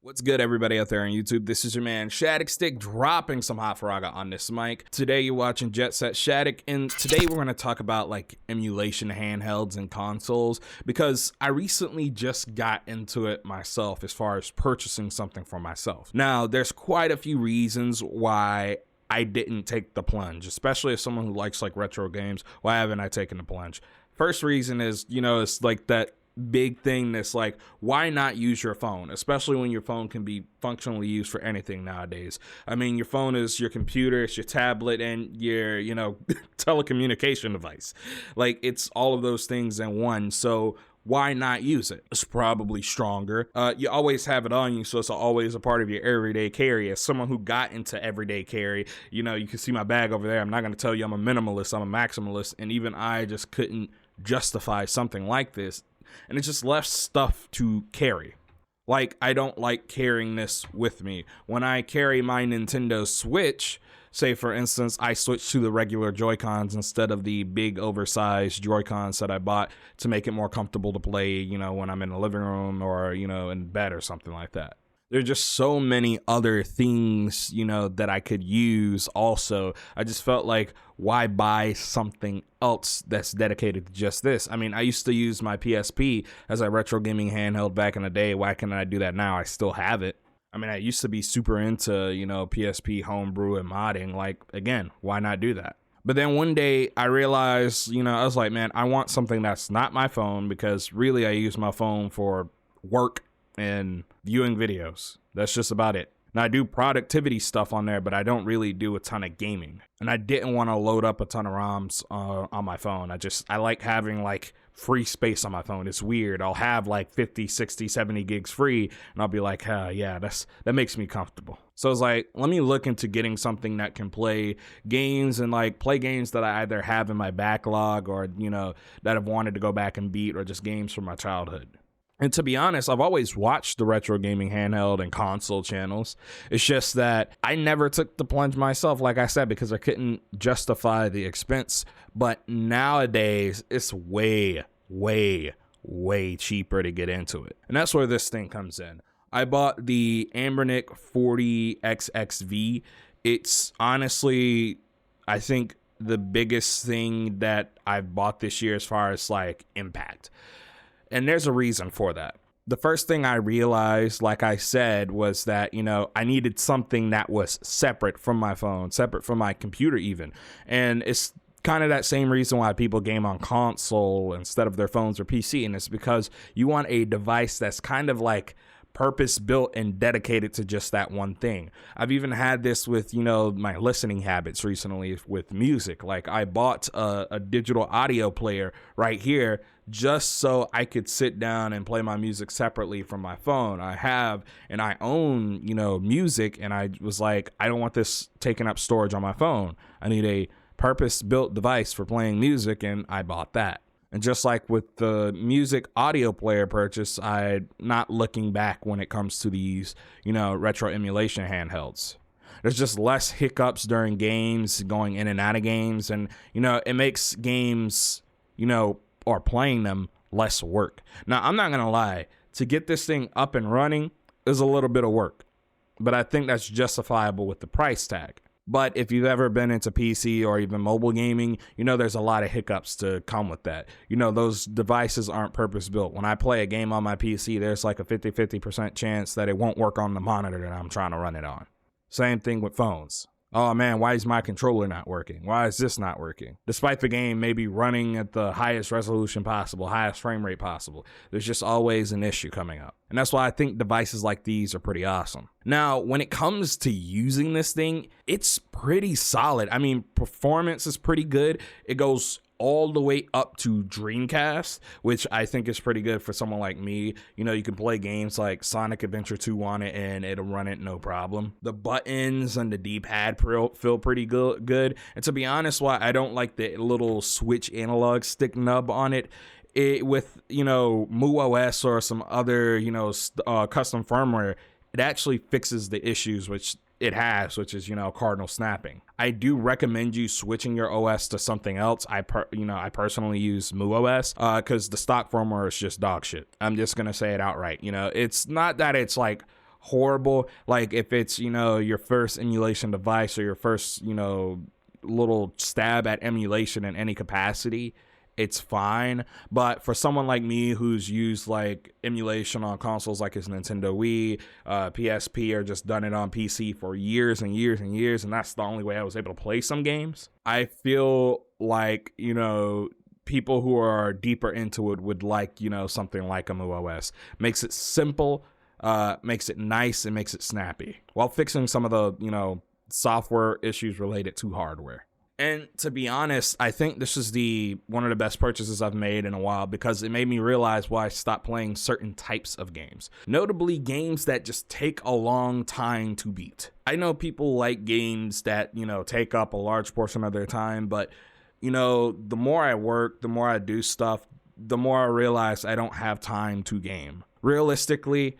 What's good, everybody out there on YouTube? This is your man Shattuck Stick dropping some hot faraga on this mic. Today you're watching Jet Set Shattuck, and today we're going to talk about like emulation handhelds and consoles, because I recently just got into it myself as far as purchasing something for myself. Now, there's quite a few reasons why I didn't take the plunge, especially as someone who likes like retro games. Why haven't I taken the plunge? First reason is, it's like that big thing that's like, why not use your phone, especially when your phone can be functionally used for anything nowadays. I mean, your phone is your computer, it's your tablet, and your telecommunication device. Like, it's all of those things in one, so why not use it? It's probably stronger. You always have it on you, so it's always a part of your everyday carry. As someone who got into everyday carry, you can see my bag over there. I'm not going to tell you I'm a minimalist, I'm a maximalist, and even I just couldn't justify something like this. And it's just less stuff to carry. Like, I don't like carrying this with me. When I carry my Nintendo Switch, say for instance, I switch to the regular Joy-Cons instead of the big oversized Joy-Cons that I bought to make it more comfortable to play, when I'm in the living room or, in bed or something like that. There's just so many other things, that I could use also. I just felt like, why buy something else that's dedicated to just this? I mean, I used to use my PSP as a retro gaming handheld back in the day. Why can't I do that now? I still have it. I mean, I used to be super into, PSP homebrew and modding. Like, again, why not do that? But then one day I realized, I was like, man, I want something that's not my phone, because really I use my phone for work and viewing videos. That's just about it. Now, I do productivity stuff on there, but I don't really do a ton of gaming. And I didn't want to load up a ton of ROMs on my phone. I like having like free space on my phone. It's weird. I'll have like 50, 60, 70 gigs free, and I'll be like, yeah, that makes me comfortable. So I was like, let me look into getting something that can play games and like play games that I either have in my backlog or, that I've wanted to go back and beat, or just games from my childhood. And to be honest, I've always watched the retro gaming handheld and console channels. It's just that I never took the plunge myself, like I said, because I couldn't justify the expense. But nowadays, it's way, way, way cheaper to get into it. And that's where this thing comes in. I bought the Anbernic 40XXV. It's honestly, I think, the biggest thing that I've bought this year as far as like impact. And there's a reason for that. The first thing I realized, like I said, was that, I needed something that was separate from my phone, separate from my computer even. And it's kind of that same reason why people game on console instead of their phones or PC. And it's because you want a device that's kind of like purpose built and dedicated to just that one thing. I've even had this with, my listening habits recently with music. Like, I bought a digital audio player right here just so I could sit down and play my music separately from my phone. I own, music, and I was like, I don't want this taking up storage on my phone. I need a purpose built device for playing music, and I bought that. And just like with the music audio player purchase, I'm not looking back when it comes to these, retro emulation handhelds. There's just less hiccups during games, going in and out of games. And, it makes games, or playing them less work. Now, I'm not going to lie. To get this thing up and running is a little bit of work. But I think that's justifiable with the price tag. But if you've ever been into PC or even mobile gaming, there's a lot of hiccups to come with that. Those devices aren't purpose built. When I play a game on my PC, there's like a 50% chance that it won't work on the monitor that I'm trying to run it on. Same thing with phones. Oh man, why is my controller not working? Why is this not working? Despite the game maybe running at the highest resolution possible, highest frame rate possible, there's just always an issue coming up. And that's why I think devices like these are pretty awesome. Now, when it comes to using this thing, it's pretty solid. I mean, performance is pretty good. It goes all the way up to Dreamcast, which I think is pretty good for someone like me. You can play games like Sonic Adventure 2 on it and it'll run it no problem. The buttons and the D-pad feel pretty good. And to be honest, why I don't like the little Switch analog stick nub on it. With MuOS or some other custom firmware, it actually fixes the issues which it has, which is, cardinal snapping. I do recommend you switching your OS to something else. I personally use MuOS because the stock firmware is just dog shit. I'm just going to say it outright. It's not that it's like horrible. Like if it's, you know, your first emulation device or your first, you know, little stab at emulation in any capacity, it's fine. But for someone like me who's used like emulation on consoles like his Nintendo Wii, PSP, or just done it on PC for years and years and years, and that's the only way I was able to play some games, I feel like, you know, people who are deeper into it would like, you know, something like a MuOS. Makes it simple, makes it nice, and makes it snappy, while fixing some of the, you know, software issues related to hardware. And to be honest, I think this is one of the best purchases I've made in a while, because it made me realize why I stopped playing certain types of games, notably games that just take a long time to beat. I know people like games that, you know, take up a large portion of their time, but, you know, the more I work, the more I do stuff, the more I realize I don't have time to game. Realistically,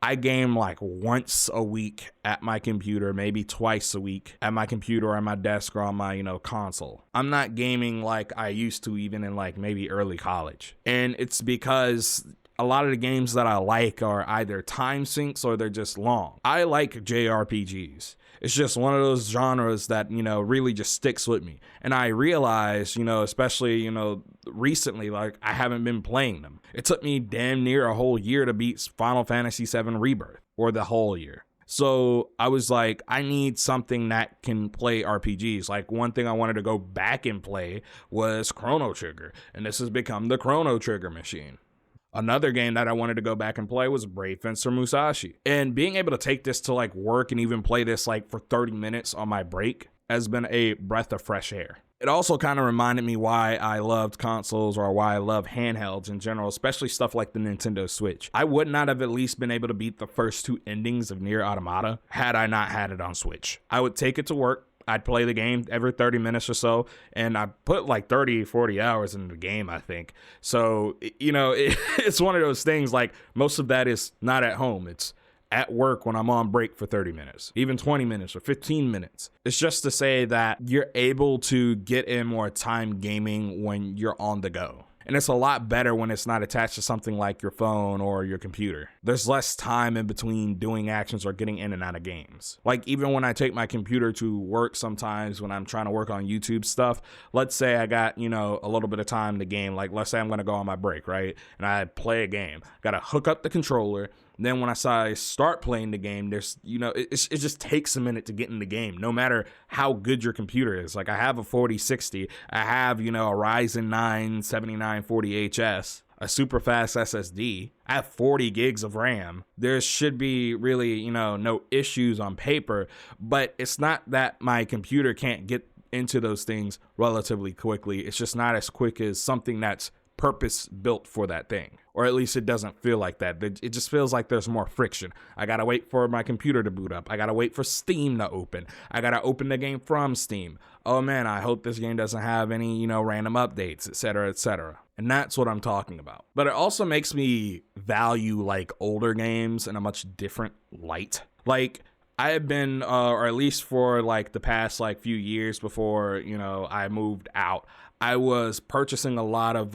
I game like once a week at my computer, maybe twice a week at my computer or on my desk or on my, you know, console. I'm not gaming like I used to, even in like maybe early college. And it's because a lot of the games that I like are either time sinks or they're just long. I like JRPGs. It's just one of those genres that, you know, really just sticks with me. And I realize, you know, especially, you know, recently, like I haven't been playing them. It took me damn near a whole year to beat Final Fantasy VII Rebirth, or the whole year. So I was like, I need something that can play RPGs. Like one thing I wanted to go back and play was Chrono Trigger, and this has become the Chrono Trigger machine. Another game that I wanted to go back and play was Brave Fencer Musashi. And being able to take this to like work and even play this like for 30 minutes on my break has been a breath of fresh air. It also kind of reminded me why I loved consoles, or why I love handhelds in general, especially stuff like the Nintendo Switch. I would not have at least been able to beat the first two endings of Nier Automata had I not had it on Switch. I would take it to work. I'd play the game every 30 minutes or so, and I put like 30, 40 hours into the game, I think. So, you know, it's one of those things, like most of that is not at home. It's at work when I'm on break for 30 minutes, even 20 minutes or 15 minutes. It's just to say that you're able to get in more time gaming when you're on the go. And it's a lot better when it's not attached to something like your phone or your computer. There's less time in between doing actions or getting in and out of games. Like even when I take my computer to work sometimes when I'm trying to work on YouTube stuff, let's say I got, you know, a little bit of time to game. Like let's say I'm going to go on my break, right? And I play a game. Got to hook up the controller. Then when I start playing the game, there's, you know, it just takes a minute to get in the game, no matter how good your computer is. Like I have a 4060, I have, you know, a Ryzen 9 7940HS, a super fast SSD, I have 40 gigs of RAM. There should be really, you know, no issues on paper, but it's not that my computer can't get into those things relatively quickly. It's just not as quick as something that's purpose built for that thing, or at least it doesn't feel like that. It just feels like there's more friction. I gotta wait for my computer to boot up. I gotta wait for Steam to open. I gotta open the game from Steam. Oh man, I hope this game doesn't have any, you know, random updates, etc., etc. And that's what I'm talking about. But it also makes me value like older games in a much different light. Like I have been, or at least for like the past like few years before, you know, I moved out, I was purchasing a lot of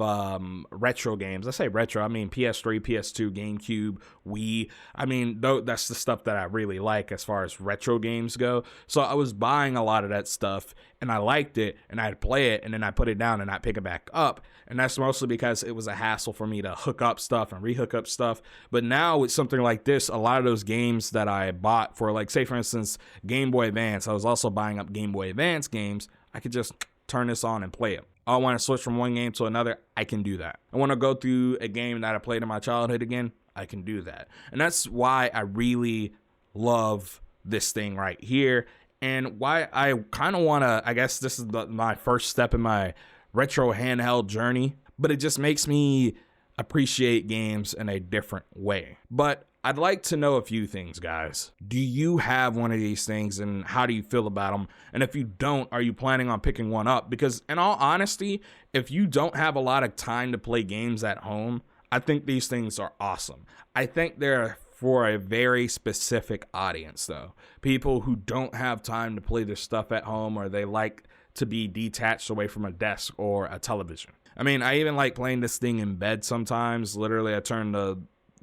retro games. I say retro, I mean PS3, PS2, GameCube, Wii. I mean, that's the stuff that I really like as far as retro games go. So I was buying a lot of that stuff, and I liked it, and I'd play it, and then I put it down, and I'd pick it back up. And that's mostly because it was a hassle for me to hook up stuff and rehook up stuff. But now with something like this, a lot of those games that I bought for, like, say, for instance, Game Boy Advance, I was also buying up Game Boy Advance games. I could just turn this on and play it. I want to switch from one game to another, I can do that. I want to go through a game that I played in my childhood again, I can do that. And that's why I really love this thing right here, and why I kind of want to, I guess this is my first step in my retro handheld journey, but it just makes me appreciate games in a different way. But I'd like to know a few things, guys. Do you have one of these things, and how do you feel about them? And if you don't, are you planning on picking one up? Because in all honesty, if you don't have a lot of time to play games at home, I think these things are awesome. I think they're for a very specific audience, though. People who don't have time to play this stuff at home, or they like to be detached away from a desk or a television. I mean, I even like playing this thing in bed sometimes. Literally, I turn the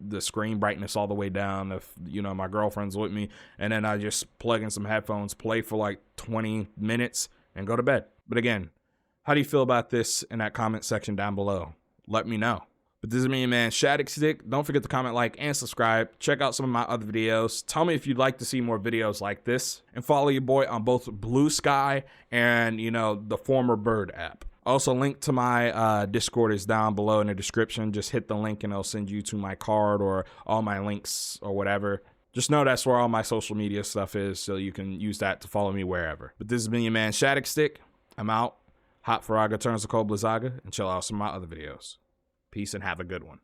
the screen brightness all the way down if, you know, my girlfriend's with me, and then I just plug in some headphones, play for like 20 minutes, and go to bed. But again, how do you feel about this in that comment section down below? Let me know. But this is me, man, Shattuck Stick. Don't forget to comment, like, and subscribe. Check out some of my other videos. Tell me if you'd like to see more videos like this. And follow your boy on both Blue Sky and, you know, the former Bird app. Also, link to my Discord is down below in the description. Just hit the link and it'll send you to my card or all my links or whatever. Just know that's where all my social media stuff is, so you can use that to follow me wherever. But this has been your man, Shattuck Stick. I'm out. Hot Faraga turns to cold Blizzaga, and chill out some of my other videos. Peace and have a good one.